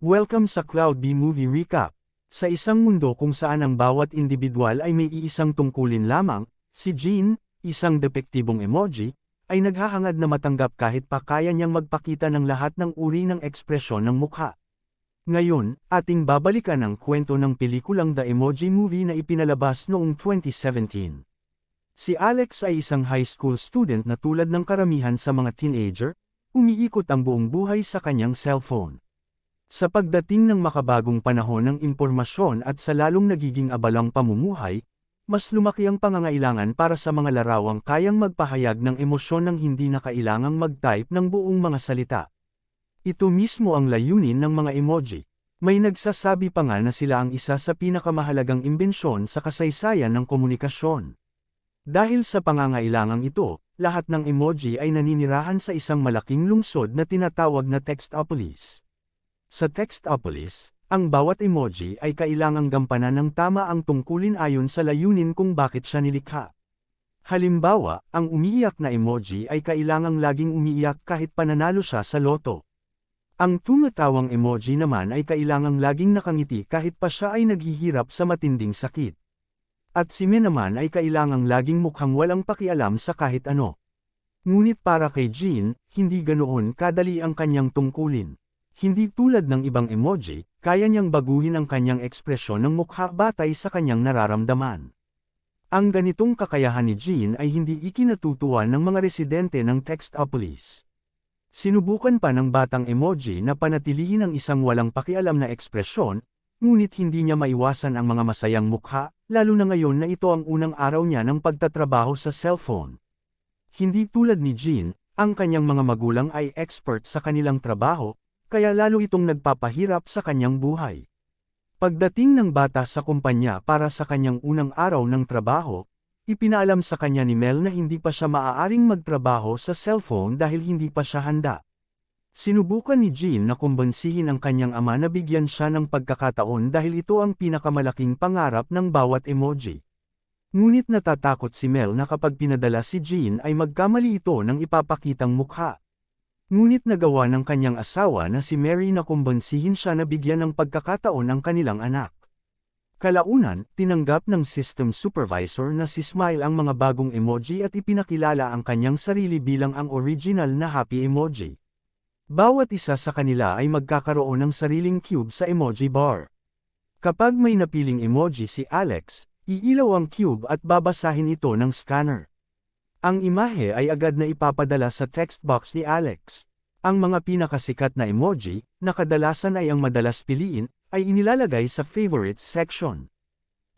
Welcome sa Cloud B Movie Recap. Sa isang mundo kung saan ang bawat individual ay may iisang tungkulin lamang, si Jean, isang depektibong emoji, ay naghahangad na matanggap kahit pa kaya niyang magpakita ng lahat ng uri ng ekspresyon ng mukha. Ngayon, ating babalikan ang kwento ng pelikulang The Emoji Movie na ipinalabas noong 2017. Si Alex ay isang high school student na tulad ng karamihan sa mga teenager, umiikot ang buong buhay sa kanyang cellphone. Sa pagdating ng makabagong panahon ng impormasyon at sa lalong nagiging abalang pamumuhay, mas lumaki ang pangangailangan para sa mga larawang kayang magpahayag ng emosyon ng hindi na kailangang mag-type ng buong mga salita. Ito mismo ang layunin ng mga emoji. May nagsasabi pa nga na sila ang isa sa pinakamahalagang imbensyon sa kasaysayan ng komunikasyon. Dahil sa pangangailangang ito, lahat ng emoji ay naninirahan sa isang malaking lungsod na tinatawag na Textopolis. Sa Textopolis, ang bawat emoji ay kailangang gampanan ng tama ang tungkulin ayon sa layunin kung bakit siya nilikha. Halimbawa, ang umiiyak na emoji ay kailangang laging umiiyak kahit pananalo siya sa loto. Ang tumatawang emoji naman ay kailangang laging nakangiti kahit pa siya ay naghihirap sa matinding sakit. At si Me naman ay kailangang laging mukhang walang pakialam sa kahit ano. Ngunit para kay Jean, hindi ganoon kadali ang kanyang tungkulin. Hindi tulad ng ibang emoji, kaya niyang baguhin ang kanyang ekspresyon ng mukha batay sa kanyang nararamdaman. Ang ganitong kakayahan ni Jean ay hindi ikinatutuwa ng mga residente ng Textopolis. Sinubukan pa ng batang emoji na panatilihin ang isang walang pakialam na ekspresyon, ngunit hindi niya maiwasan ang mga masayang mukha, lalo na ngayon na ito ang unang araw niya ng pagtatrabaho sa cellphone. Hindi tulad ni Jean, ang kanyang mga magulang ay expert sa kanilang trabaho, kaya lalo itong nagpapahirap sa kanyang buhay. Pagdating ng bata sa kumpanya para sa kanyang unang araw ng trabaho, ipinaalam sa kanya ni Mel na hindi pa siya maaaring magtrabaho sa cellphone dahil hindi pa siya handa. Sinubukan ni Jean na kumbansihin ang kanyang ama na bigyan siya ng pagkakataon dahil ito ang pinakamalaking pangarap ng bawat emoji. Ngunit natatakot si Mel na kapag pinadala si Jean ay magkamali ito ng ipapakitang mukha. Ngunit nagawa ng kanyang asawa na si Mary na kumbansihin siya na bigyan ng pagkakataon ang kanilang anak. Kalaunan, tinanggap ng system supervisor na si Smile ang mga bagong emoji at ipinakilala ang kanyang sarili bilang ang original na happy emoji. Bawat isa sa kanila ay magkakaroon ng sariling cube sa emoji bar. Kapag may napiling emoji si Alex, iilaw ang cube at babasahin ito ng scanner. Ang imahe ay agad na ipapadala sa text box ni Alex. Ang mga pinakasikat na emoji, na kadalasan ay ang madalas piliin, ay inilalagay sa favorites section.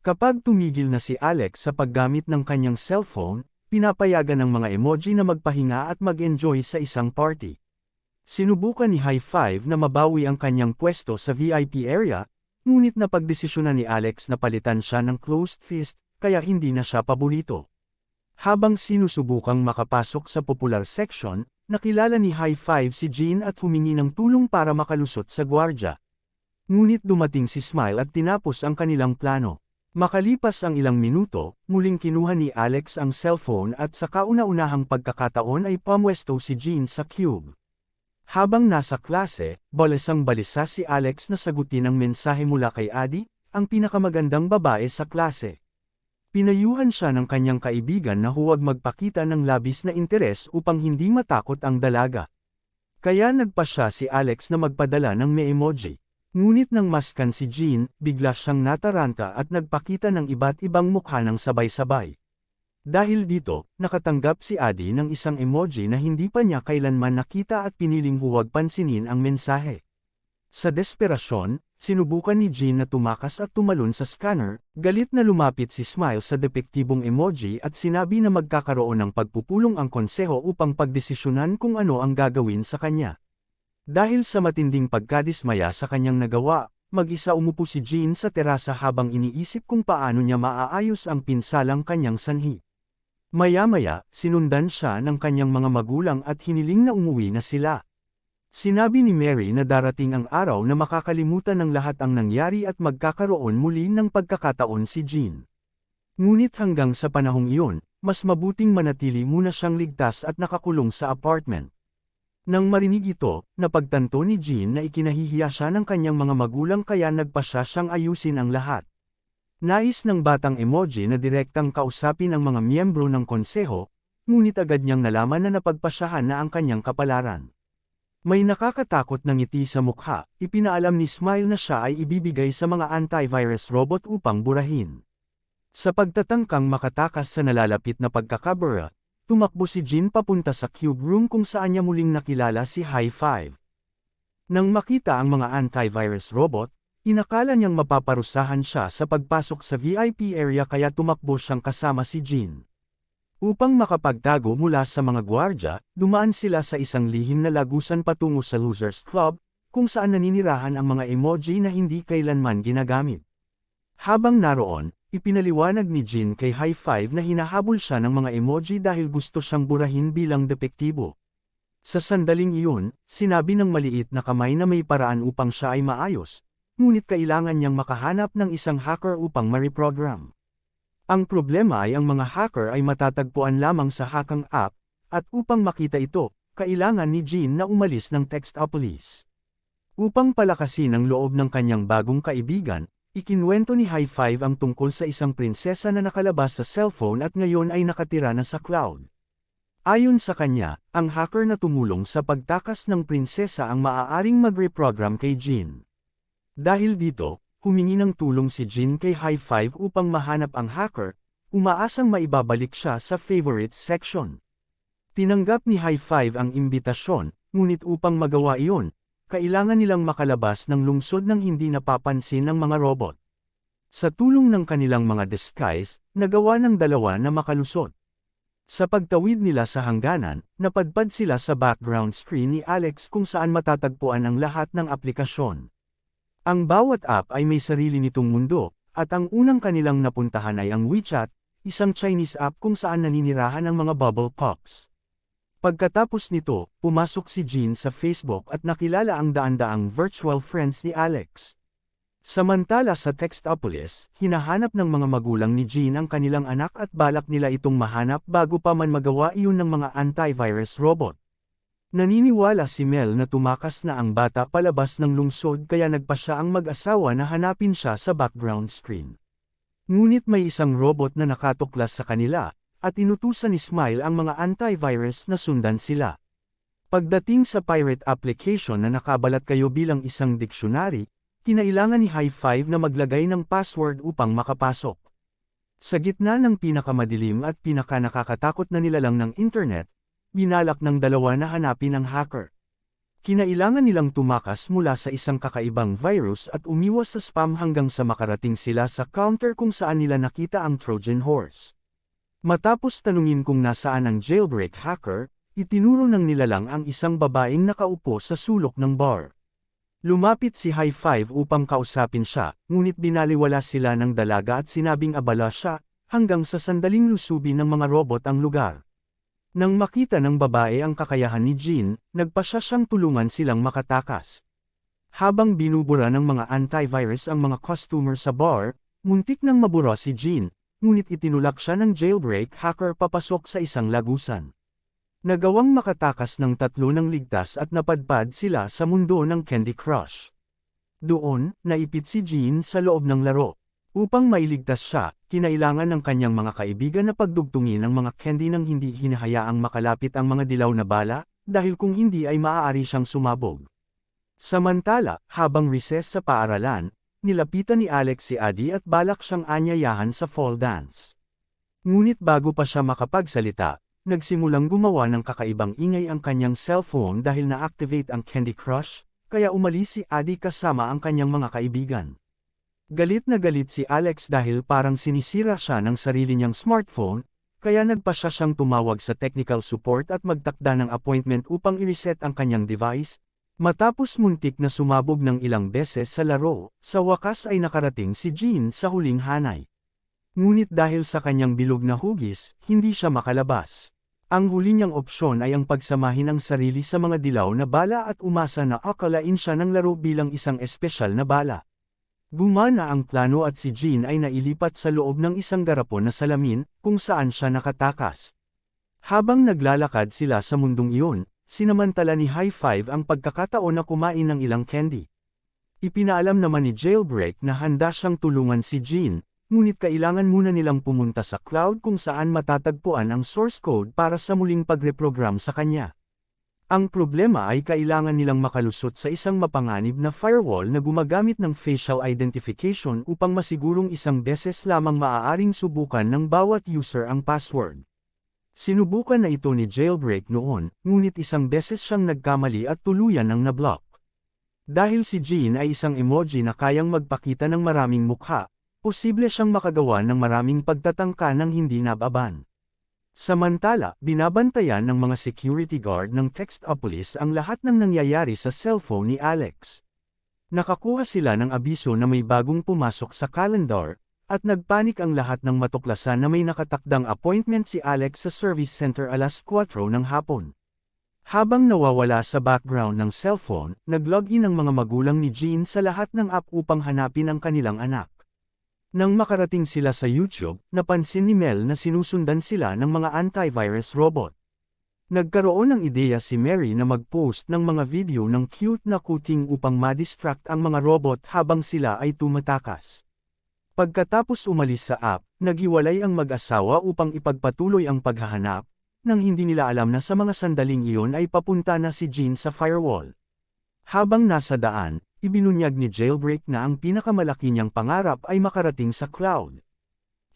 Kapag tumigil na si Alex sa paggamit ng kanyang cellphone, pinapayagan ng mga emoji na magpahinga at mag-enjoy sa isang party. Sinubukan ni High Five na mabawi ang kanyang pwesto sa VIP area, ngunit napagdesisyonan ni Alex na palitan siya ng closed fist, kaya hindi na siya paborito. Habang sinusubukang makapasok sa popular section, nakilala ni High Five si Jean at humingi ng tulong para makalusot sa gwardya. Ngunit dumating si Smile at tinapos ang kanilang plano. Makalipas ang ilang minuto, muling kinuha ni Alex ang cellphone at sa kauna-unahang pagkakataon ay pamwesto si Jean sa cube. Habang nasa klase, balisang-balisa si Alex na sagutin ang mensahe mula kay Addie, ang pinakamagandang babae sa klase. Pinayuhan siya ng kanyang kaibigan na huwag magpakita ng labis na interes upang hindi matakot ang dalaga. Kaya nagpasya si Alex na magpadala ng may emoji. Ngunit nang maskan si Jean, bigla siyang nataranta at nagpakita ng iba't ibang mukha ng sabay-sabay. Dahil dito, nakatanggap si Addie ng isang emoji na hindi pa niya kailanman nakita at piniling huwag pansinin ang mensahe. Sa desperasyon, sinubukan ni Jean na tumakas at tumalon sa scanner, galit na lumapit si Smile sa depektibong emoji at sinabi na magkakaroon ng pagpupulong ang konseho upang pagdesisyonan kung ano ang gagawin sa kanya. Dahil sa matinding pagkadismaya sa kanyang nagawa, mag-isa umupo si Jean sa terasa habang iniisip kung paano niya maaayos ang pinsalang kanyang sanhi. Maya-maya, sinundan siya ng kanyang mga magulang at hiniling na umuwi na sila. Sinabi ni Mary na darating ang araw na makakalimutan ng lahat ang nangyari at magkakaroon muli ng pagkakataon si Jean. Ngunit hanggang sa panahong iyon, mas mabuting manatili muna siyang ligtas at nakakulong sa apartment. Nang marinig ito, napagtanto ni Jean na ikinahihiya siya ng kanyang mga magulang kaya nagpasya siyang ayusin ang lahat. Nais ng batang emoji na direktang kausapin ang mga miyembro ng konseho, ngunit agad niyang nalaman na napagpasyahan na ang kanyang kapalaran. May nakakatakot na ngiti sa mukha, ipinaalam ni Smile na siya ay ibibigay sa mga antivirus robot upang burahin. Sa pagtatangkang makatakas sa nalalapit na pagkakabura, tumakbo si Jean papunta sa cube room kung saan niya muling nakilala si High Five. Nang makita ang mga antivirus robot, inakala niyang mapaparusahan siya sa pagpasok sa VIP area kaya tumakbo siyang kasama si Jean. Upang makapagtago mula sa mga gwardya, dumaan sila sa isang lihim na lagusan patungo sa Losers Club, kung saan naninirahan ang mga emoji na hindi kailanman ginagamit. Habang naroon, ipinaliwanag ni Jean kay High Five na hinahabol siya ng mga emoji dahil gusto siyang burahin bilang depektibo. Sa sandaling iyon, sinabi ng maliit na kamay na may paraan upang siya ay maayos, ngunit kailangan niyang makahanap ng isang hacker upang ma-reprogram. Ang problema ay ang mga hacker ay matatagpuan lamang sa hakang app, at upang makita ito, kailangan ni Jean na umalis ng Textopolis. Upang palakasin ang loob ng kanyang bagong kaibigan, ikinwento ni High Five ang tungkol sa isang prinsesa na nakalabas sa cellphone at ngayon ay nakatira na sa cloud. Ayon sa kanya, ang hacker na tumulong sa pagtakas ng prinsesa ang maaaring mag-reprogram kay Jean. Dahil dito, humingi ng tulong si Jean kay High Five upang mahanap ang hacker, umaasang maibabalik siya sa favorites section. Tinanggap ni High Five ang imbitasyon, ngunit upang magawa iyon, kailangan nilang makalabas ng lungsod nang hindi napapansin ng mga robot. Sa tulong ng kanilang mga disguise, nagawa ng dalawa na makalusot. Sa pagtawid nila sa hangganan, napadpad sila sa background screen ni Alex kung saan matatagpuan ang lahat ng aplikasyon. Ang bawat app ay may sarili nitong mundo, at ang unang kanilang napuntahan ay ang WeChat, isang Chinese app kung saan naninirahan ang mga bubble pops. Pagkatapos nito, pumasok si Jean sa Facebook at nakilala ang daan-daang virtual friends ni Alex. Samantala sa Textopolis, hinahanap ng mga magulang ni Jean ang kanilang anak at balak nila itong mahanap bago pa man magawa iyon ng mga antivirus robot. Naniniwala si Mel na tumakas na ang bata palabas ng lungsod kaya nagpasya ang mag-asawa na hanapin siya sa background screen. Ngunit may isang robot na nakatuklas sa kanila, at inutusan ni Smile ang mga antivirus na sundan sila. Pagdating sa pirate application na nakabalat kayo bilang isang diksyonary, kinailangan ni High Five na maglagay ng password upang makapasok. Sa gitna ng pinakamadilim at pinakanakakatakot na nilalang ng internet, binalak ng dalawa na hanapin ang hacker. Kinailangan nilang tumakas mula sa isang kakaibang virus at umiwas sa spam hanggang sa makarating sila sa counter kung saan nila nakita ang Trojan Horse. Matapos tanungin kung nasaan ang jailbreak hacker, itinuro ng nilalang ang isang babaeng nakaupo sa sulok ng bar. Lumapit si High Five upang kausapin siya, ngunit binaliwala sila ng dalaga at sinabing abala siya, hanggang sa sandaling lusubin ng mga robot ang lugar. Nang makita ng babae ang kakayahan ni Jean, nagpasya siyang tulungan silang makatakas. Habang binubura ng mga antivirus ang mga customer sa bar, muntik nang mabura si Jean, ngunit itinulak siya ng jailbreak hacker papasok sa isang lagusan. Nagawang makatakas ng tatlo ng ligtas at napadpad sila sa mundo ng Candy Crush. Doon, naipit si Jean sa loob ng laro. Upang mailigtas siya, kinailangan ng kanyang mga kaibigan na pagdugtungin ang mga candy nang hindi hinahayaang makalapit ang mga dilaw na bala, dahil kung hindi ay maaari siyang sumabog. Samantala, habang recess sa paaralan, nilapitan ni Alex si Adi at balak siyang anyayahan sa fall dance. Ngunit bago pa siya makapagsalita, nagsimulang gumawa ng kakaibang ingay ang kanyang cellphone dahil na-activate ang Candy Crush, kaya umalis si Adi kasama ang kanyang mga kaibigan. Galit na galit si Alex dahil parang sinisira siya ng sarili niyang smartphone, kaya nagpasya siyang tumawag sa technical support at magtakda ng appointment upang i-reset ang kanyang device. Matapos muntik na sumabog ng ilang beses sa laro, sa wakas ay nakarating si Jean sa huling hanay. Ngunit dahil sa kanyang bilog na hugis, hindi siya makalabas. Ang huli niyang opsyon ay ang pagsamahin ang sarili sa mga dilaw na bala at umasa na akalain siya ng laro bilang isang espesyal na bala. Gumana ang plano at si Jean ay nailipat sa loob ng isang garapon na salamin, kung saan siya nakatakas. Habang naglalakad sila sa mundong iyon, sinamantala ni High Five ang pagkakataon na kumain ng ilang candy. Ipinaalam naman ni Jailbreak na handa siyang tulungan si Jean, ngunit kailangan muna nilang pumunta sa cloud kung saan matatagpuan ang source code para sa muling pagreprogram sa kanya. Ang problema ay kailangan nilang makalusot sa isang mapanganib na firewall na gumagamit ng facial identification upang masigurong isang beses lamang maaaring subukan ng bawat user ang password. Sinubukan na ito ni Jailbreak noon, ngunit isang beses siyang nagkamali at tuluyan ng nablock. Dahil si Jean ay isang emoji na kayang magpakita ng maraming mukha, posible siyang makagawa ng maraming pagtatangka ng hindi nababan. Samantala, binabantayan ng mga security guard ng Textopolis ang lahat ng nangyayari sa cellphone ni Alex. Nakakuha sila ng abiso na may bagong pumasok sa calendar, at nagpanik ang lahat ng matuklasan na may nakatakdang appointment si Alex sa service center alas 4 ng hapon. Habang nawawala sa background ng cellphone, nag-login ang mga magulang ni Jean sa lahat ng app upang hanapin ang kanilang anak. Nang makarating sila sa YouTube, napansin ni Mel na sinusundan sila ng mga antivirus robot. Nagkaroon ng ideya si Mary na mag-post ng mga video ng cute na kuting upang ma-distract ang mga robot habang sila ay tumatakas. Pagkatapos umalis sa app, naghiwalay ang mag-asawa upang ipagpatuloy ang paghahanap, nang hindi nila alam na sa mga sandaling iyon ay papunta na si Jean sa firewall. Habang nasa daan, ibinunyag ni Jailbreak na ang pinakamalaki niyang pangarap ay makarating sa cloud.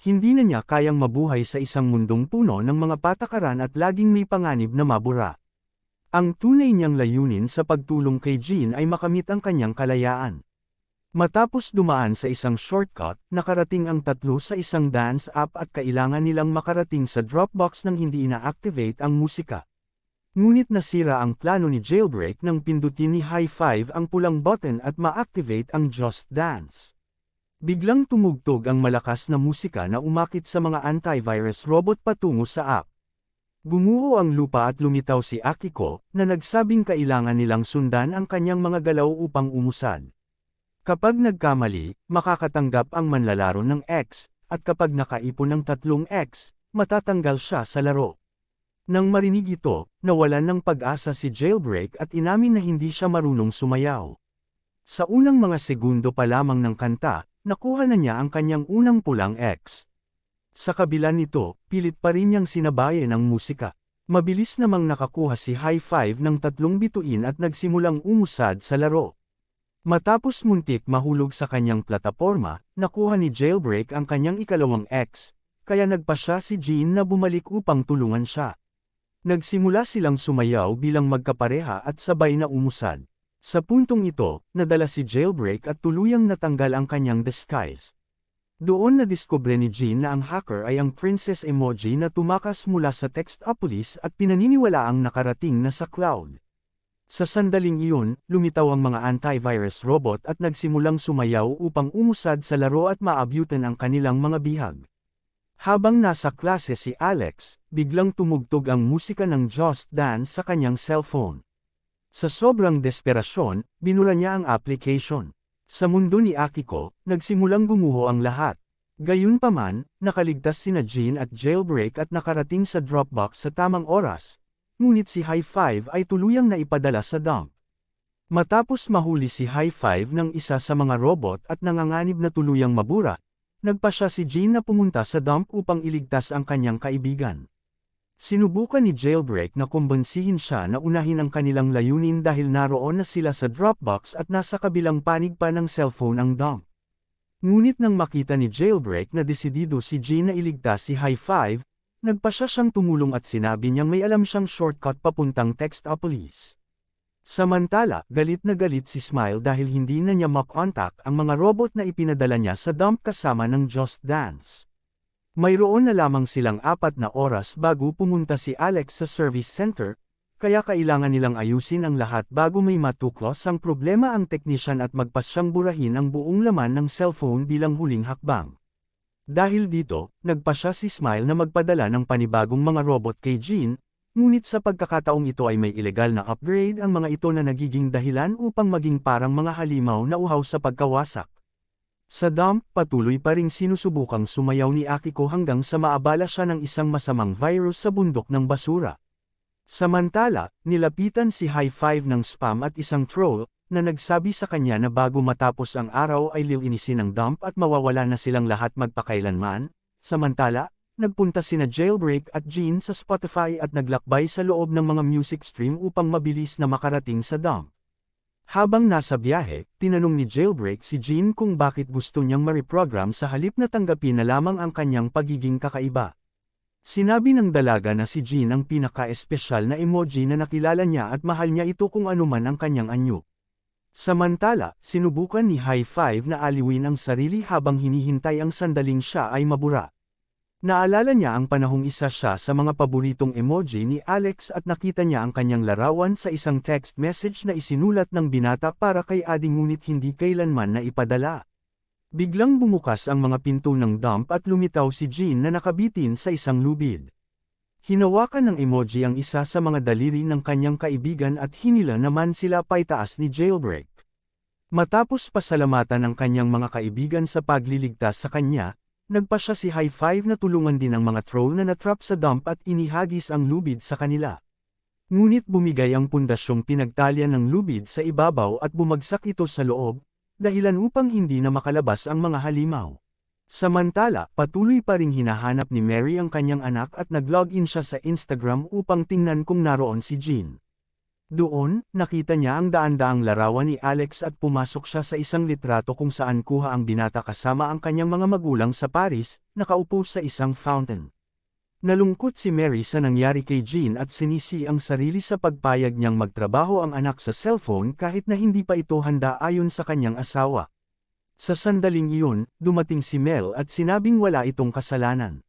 Hindi na niya kayang mabuhay sa isang mundong puno ng mga patakaran at laging may panganib na mabura. Ang tunay niyang layunin sa pagtulong kay Jean ay makamit ang kanyang kalayaan. Matapos dumaan sa isang shortcut, nakarating ang tatlo sa isang dance app at kailangan nilang makarating sa Dropbox nang hindi ina-activate ang musika. Ngunit nasira ang plano ni Jailbreak nang pindutin ni High Five ang pulang button at ma-activate ang Just Dance. Biglang tumugtog ang malakas na musika na umakit sa mga antivirus robot patungo sa app. Gumuho ang lupa at lumitaw si Akiko, na nagsabing kailangan nilang sundan ang kanyang mga galaw upang umusad. Kapag nagkamali, makakatanggap ang manlalaro ng X, at kapag nakaipon ng 3 X, matatanggal siya sa laro. Nang marinig ito, nawalan ng pag-asa si Jailbreak at inamin na hindi siya marunong sumayaw. Sa unang mga segundo pa lamang ng kanta, nakuha na niya ang kanyang unang pulang X. Sa kabila nito, pilit pa rin niyang sinabayan ang musika. Mabilis namang nakakuha si High Five ng 3 bituin at nagsimulang umusad sa laro. Matapos muntik mahulog sa kanyang plataporma, nakuha ni Jailbreak ang kanyang ikalawang X, kaya nagpa siya si Jean na bumalik upang tulungan siya. Nagsimula silang sumayaw bilang magkapareha at sabay na umusad. Sa puntong ito, nadala si Jailbreak at tuluyang natanggal ang kanyang disguise. Doon nadiskubre ni Jean na ang hacker ay ang princess emoji na tumakas mula sa Textopolis at pinaniniwalaang nakarating na sa cloud. Sa sandaling iyon, lumitaw ang mga antivirus robot at nagsimulang sumayaw upang umusad sa laro at maabutan ang kanilang mga bihag. Habang nasa klase si Alex, biglang tumugtog ang musika ng Just Dance sa kanyang cellphone. Sa sobrang desperasyon, binura niya ang application. Sa mundo ni Akiko, nagsimulang gumuho ang lahat. Gayunpaman, nakaligtas sina Jean at Jailbreak at nakarating sa Dropbox sa tamang oras, ngunit si High Five ay tuluyang naipadala sa dump. Matapos mahuli si High Five ng isa sa mga robot at nanganganib na tuluyang mabura, nagpa siya si Jean na pumunta sa dump upang iligtas ang kanyang kaibigan. Sinubukan ni Jailbreak na kumbensihin siya na unahin ang kanilang layunin dahil naroon na sila sa Dropbox at nasa kabilang panig pa ng cellphone ang dump. Ngunit nang makita ni Jailbreak na desidido si Jean na iligtas si High Five, nagpa siya siyang tumulong at sinabi niyang may alam siyang shortcut papuntang Textopolis. Samantala, galit na galit si Smile dahil hindi na niya makontak ang mga robot na ipinadala niya sa dump kasama ng Just Dance. Mayroon na lamang silang 4 na oras bago pumunta si Alex sa service center, kaya kailangan nilang ayusin ang lahat bago may matuklos ang problema ang teknisyan at magpasyang burahin ang buong laman ng cellphone bilang huling hakbang. Dahil dito, nagpa siya si Smile na magpadala ng panibagong mga robot kay Jean, ngunit sa pagkakataong ito ay may ilegal na upgrade ang mga ito na nagiging dahilan upang maging parang mga halimaw na uhaw sa pagkawasak. Sa dump, patuloy pa ring sinusubukang sumayaw ni Akiko hanggang sa maabala siya ng isang masamang virus sa bundok ng basura. Samantala, nilapitan si High Five ng spam at isang troll, na nagsabi sa kanya na bago matapos ang araw ay lilinisin ang dump at mawawala na silang lahat magpakailanman. Samantala, nagpunta sina Jailbreak at Jean sa Spotify at naglakbay sa loob ng mga music stream upang mabilis na makarating sa dump. Habang nasa biyahe, tinanong ni Jailbreak si Jean kung bakit gusto niyang ma-reprogram sa halip na tanggapin na lamang ang kanyang pagiging kakaiba. Sinabi ng dalaga na si Jean ang pinaka-espesyal na emoji na nakilala niya at mahal niya ito kung anuman ang kanyang anyo. Samantala, sinubukan ni High Five na aliwin ang sarili habang hinihintay ang sandaling siya ay mabura. Naalala niya ang panahong isa siya sa mga paboritong emoji ni Alex at nakita niya ang kanyang larawan sa isang text message na isinulat ng binata para kay Adi ngunit hindi kailanman na ipadala. Biglang bumukas ang mga pinto ng dump at lumitaw si Jean na nakabitin sa isang lubid. Hinawakan ng emoji ang isa sa mga daliri ng kanyang kaibigan at hinila naman sila paitaas ni Jailbreak. Matapos pasalamatan ng kanyang mga kaibigan sa pagliligtas sa kanya, nagpa siya si High Five na tulungan din ang mga troll na natrap sa dump at inihagis ang lubid sa kanila. Ngunit bumigay ang pundasyong pinagtalyan ng lubid sa ibabaw at bumagsak ito sa loob, dahilan upang hindi na makalabas ang mga halimaw. Samantala, patuloy pa ring hinahanap ni Mary ang kanyang anak at nag-login siya sa Instagram upang tingnan kung naroon si Jean. Doon, nakita niya ang daan-daang larawan ni Alex at pumasok siya sa isang litrato kung saan kuha ang binata kasama ang kanyang mga magulang sa Paris, nakaupo sa isang fountain. Nalungkot si Mary sa nangyari kay Jean at sinisi ang sarili sa pagpayag niyang magtrabaho ang anak sa cellphone kahit na hindi pa ito handa ayon sa kanyang asawa. Sa sandaling iyon, dumating si Mel at sinabing wala itong kasalanan.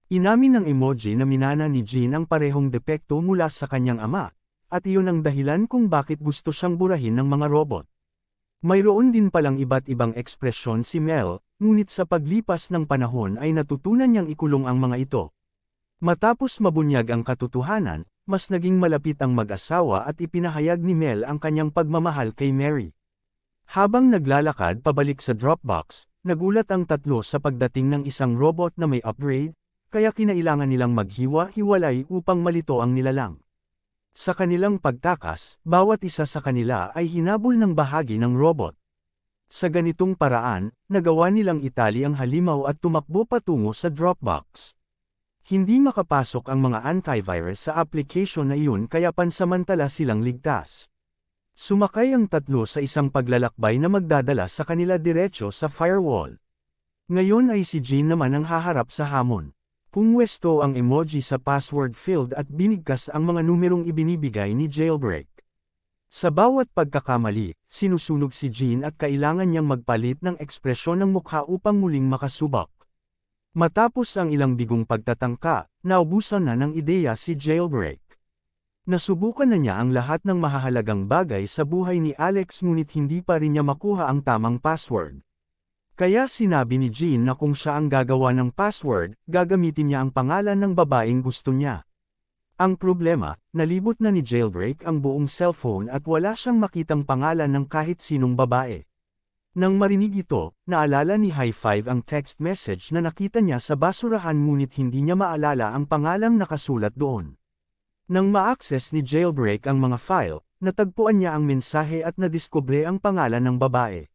Inamin ng emoji na minana ni Jean ang parehong depekto mula sa kanyang ama, at iyon ang dahilan kung bakit gusto siyang burahin ng mga robot. Mayroon din palang iba't ibang ekspresyon si Mel, ngunit sa paglipas ng panahon ay natutunan niyang ikulong ang mga ito. Matapos mabunyag ang katotohanan, mas naging malapit ang mag-asawa at ipinahayag ni Mel ang kanyang pagmamahal kay Mary. Habang naglalakad pabalik sa Dropbox, nagulat ang tatlo sa pagdating ng isang robot na may upgrade, kaya kinailangan nilang maghiwa-hiwalay upang malito ang nilalang. Sa kanilang pagtakas, bawat isa sa kanila ay hinabol ng bahagi ng robot. Sa ganitong paraan, nagawa nilang itali ang halimaw at tumakbo patungo sa Dropbox. Hindi makapasok ang mga antivirus sa application na iyon kaya pansamantala silang ligtas. Sumakay ang tatlo sa isang paglalakbay na magdadala sa kanila diretso sa firewall. Ngayon ay si Jean naman ang haharap sa hamon. Pumwesto ang emoji sa password field at binigkas ang mga numerong ibinibigay ni Jailbreak. Sa bawat pagkakamali, sinusunog si Jean at kailangan niyang magpalit ng ekspresyon ng mukha upang muling makasubak. Matapos ang ilang bigong pagtatangka, naubusan na ng ideya si Jailbreak. Nasubukan na niya ang lahat ng mahahalagang bagay sa buhay ni Alex ngunit hindi pa rin niya makuha ang tamang password. Kaya sinabi ni Jean na kung siya ang gagawa ng password, gagamitin niya ang pangalan ng babaeng gusto niya. Ang problema, nalibot na ni Jailbreak ang buong cellphone at wala siyang makitang pangalan ng kahit sinong babae. Nang marinig ito, naalala ni High Five ang text message na nakita niya sa basurahan ngunit hindi niya maalala ang pangalang nakasulat doon. Nang ma-access ni Jailbreak ang mga file, natagpuan niya ang mensahe at nadiskubre ang pangalan ng babae.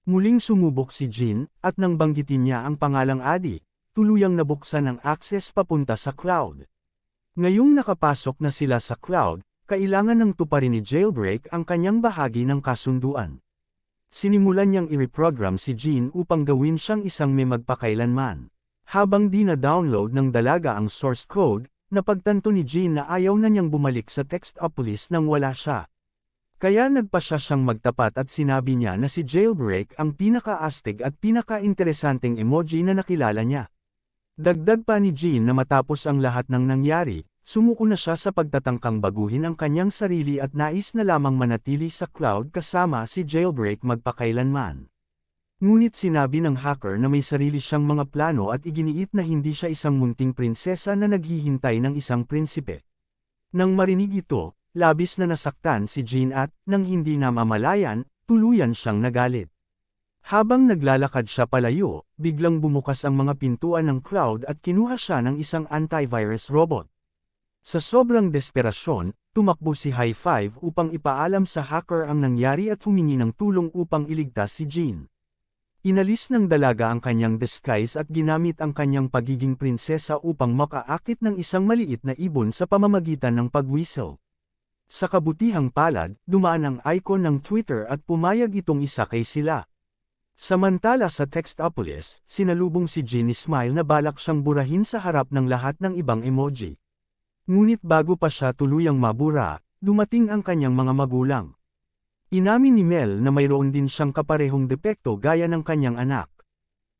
Muling sumubok si Jean, at nang banggitin niya ang pangalang Adi, tuluyang nabuksan ang access papunta sa cloud. Ngayong nakapasok na sila sa cloud, kailangan ng tuparin ni Jailbreak ang kanyang bahagi ng kasunduan. Sinimulan niyang i-reprogram si Jean upang gawin siyang isang may magpakailanman. Habang di na-download ng dalaga ang source code, napagtanto ni Jean na ayaw na niyang bumalik sa Textopolis nang wala siya. Kaya nagpa siyang magtapat at sinabi niya na si Jailbreak ang pinaka-astig at pinaka-interesanteng emoji na nakilala niya. Dagdag pa ni Jean na matapos ang lahat ng nangyari, sumuko na siya sa pagtatangkang baguhin ang kanyang sarili at nais na lamang manatili sa cloud kasama si Jailbreak magpakailanman. Ngunit sinabi ng hacker na may sarili siyang mga plano at iginiit na hindi siya isang munting prinsesa na naghihintay ng isang prinsipe. Nang marinig ito, labis na nasaktan si Jean at, nang hindi namamalayan, tuluyan siyang nagalit. Habang naglalakad siya palayo, biglang bumukas ang mga pintuan ng cloud at kinuha siya ng isang antivirus robot. Sa sobrang desperasyon, tumakbo si High Five upang ipaalam sa hacker ang nangyari at humingi ng tulong upang iligtas si Jean. Inalis ng dalaga ang kanyang disguise at ginamit ang kanyang pagiging prinsesa upang makaakit ng isang maliit na ibon sa pamamagitan ng pag-whistle. Sa kabutihang palad, dumaan ang icon ng Twitter at pumayag itong isakay sila. Samantala sa Textopolis, sinalubong si Jean ni Smile na balak siyang burahin sa harap ng lahat ng ibang emoji. Ngunit bago pa siya tuluyang mabura, dumating ang kanyang mga magulang. Inamin ni Mel na mayroon din siyang kaparehong depekto gaya ng kanyang anak.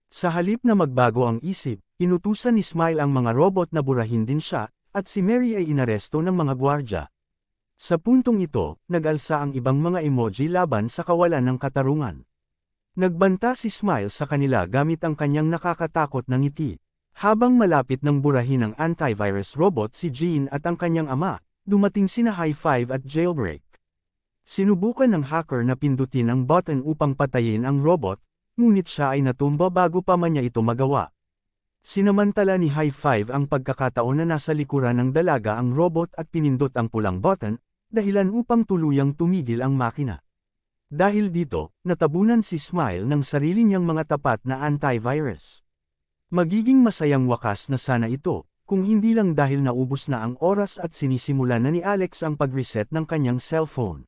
Sa halip na magbago ang isip, inutusan ni Smile ang mga robot na burahin din siya, at si Mary ay inaresto ng mga gwardya. Sa puntong ito, nag-alsa ang ibang mga emoji laban sa kawalan ng katarungan. Nagbanta si Smile sa kanila gamit ang kanyang nakakatakot na ngiti. Habang malapit ng burahin ng antivirus robot si Jean at ang kanyang ama, dumating sina High Five at Jailbreak. Sinubukan ng hacker na pindutin ang button upang patayin ang robot, ngunit siya ay natumba bago pa man niya ito magawa. Sinamantala ni High Five ang pagkakataon na nasa likuran ng dalaga ang robot at pinindot ang pulang button, dahilan upang tuluyang tumigil ang makina. Dahil dito, natabunan si Smile ng sarili niyang mga tapat na antivirus. Magiging masayang wakas na sana ito, kung hindi lang dahil naubos na ang oras at sinisimula na ni Alex ang pag-reset ng kanyang cellphone.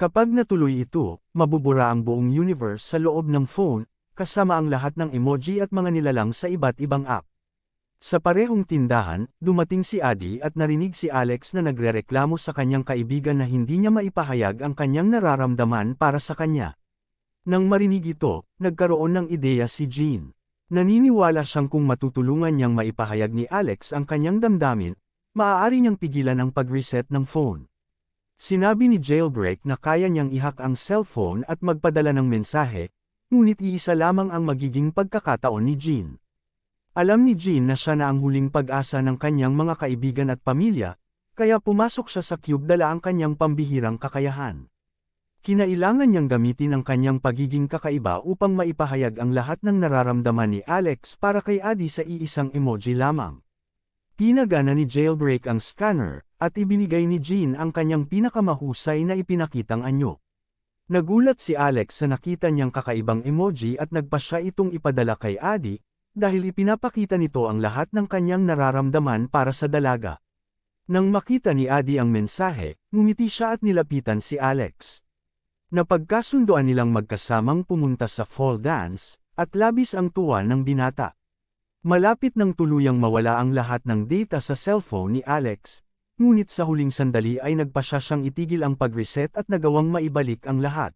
Kapag natuloy ito, mabubura ang buong universe sa loob ng phone, kasama ang lahat ng emoji at mga nilalang sa iba't ibang app. Sa parehong tindahan, dumating si Addie at narinig si Alex na nagrereklamo sa kanyang kaibigan na hindi niya maipahayag ang kanyang nararamdaman para sa kanya. Nang marinig ito, nagkaroon ng ideya si Jean. Naniniwala siyang kung matutulungan niyang maipahayag ni Alex ang kanyang damdamin, maaari niyang pigilan ang pag-reset ng phone. Sinabi ni Jailbreak na kaya niyang i-hack ang cellphone at magpadala ng mensahe, ngunit iisa lamang ang magiging pagkakataon ni Jean. Alam ni Jean na siya na ang huling pag-asa ng kanyang mga kaibigan at pamilya, kaya pumasok siya sa cube dala ang kanyang pambihirang kakayahan. Kinailangan niyang gamitin ang kanyang pagiging kakaiba upang maipahayag ang lahat ng nararamdaman ni Alex para kay Addie sa iisang emoji lamang. Pinagana ni Jailbreak ang scanner, at ibinigay ni Jean ang kanyang pinakamahusay na ipinakitang anyo. Nagulat si Alex sa nakita niyang kakaibang emoji at nagpasya itong ipadala kay Addie, dahil ipinapakita nito ang lahat ng kanyang nararamdaman para sa dalaga. Nang makita ni Addie ang mensahe, ngumiti siya at nilapitan si Alex. Napagkasunduan nilang magkasamang pumunta sa fall dance, at labis ang tuwa ng binata. Malapit nang tuluyang mawala ang lahat ng data sa cellphone ni Alex, ngunit sa huling sandali ay nagpasya siyang itigil ang pag-reset at nagawang maibalik ang lahat.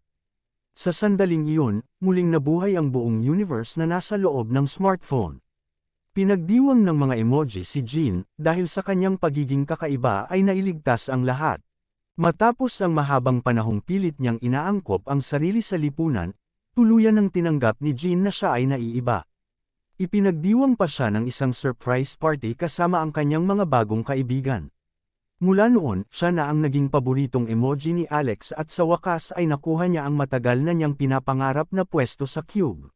Sa sandaling iyon, muling nabuhay ang buong universe na nasa loob ng smartphone. Pinagdiwang ng mga emoji si Jean, dahil sa kanyang pagiging kakaiba ay nailigtas ang lahat. Matapos ang mahabang panahong pilit niyang inaangkop ang sarili sa lipunan, tuluyan ng tinanggap ni Jean na siya ay naiiba. Ipinagdiwang pa siya ng isang surprise party kasama ang kanyang mga bagong kaibigan. Mula noon, siya na ang naging paboritong emoji ni Alex at sa wakas ay nakuha niya ang matagal na niyang pinapangarap na pwesto sa cube.